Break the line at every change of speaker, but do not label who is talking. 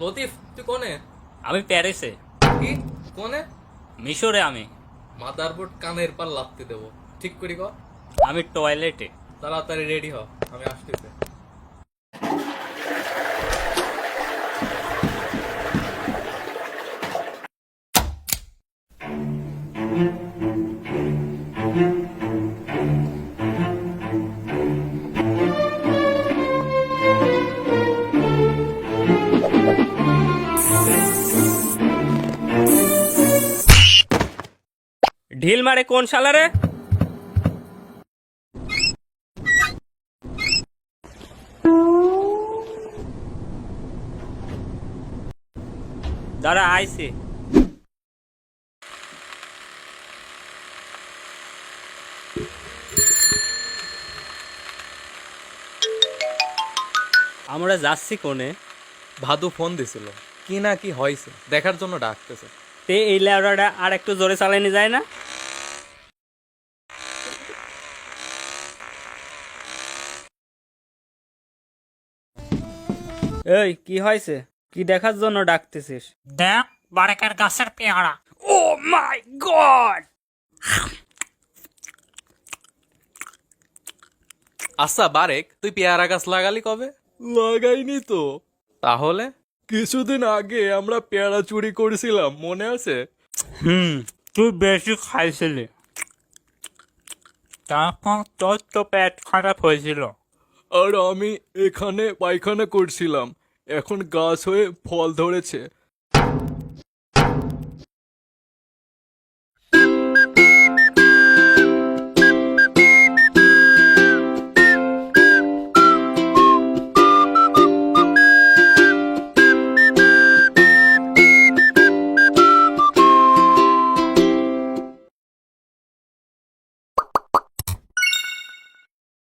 লতিফ, তুই কোনে?
আমি প্যারিসে।
কি কোনে?
মিশরে আমি।
মাদারবোর্ড কানের পার লাত্তি দেবো। ঠিক করি ক।
আমি টয়লেটে।
তাড়াতাড়ি রেডি হ, আমি আসতেছি।
ঢিল মারে কোন শালারে? দাঁড়া আইসি। আমরা যাচ্ছি কোনে?
ভাদু ফোন দিছিল, কি না কি হয়েছে দেখার জন্য ডাকতেছে।
তে এই ল্যাবরাটা আর একটু জোরে চালানো যায় না? এই কি হয়েছে? কি দেখার জন্য ডাকতেছিস?
দেখ বারেকের গাছের পেয়ারা।
ও মাই গড!
আচ্ছা বারেক, তুই পেয়ারা গাছ লাগালি কবে?
লাগাইনি তো।
তাহলে
কিছুদিন আগে আমরা পেয়ারা চুরি করেছিলাম, মনে আছে?
তুই বেশি খাইছিলি, তারপর তোর তো পেট খারাপ হয়েছিল।
আর আমি এখানে পায়খানা করছিলাম, এখন গাছ হয়ে ফল ধরেছে।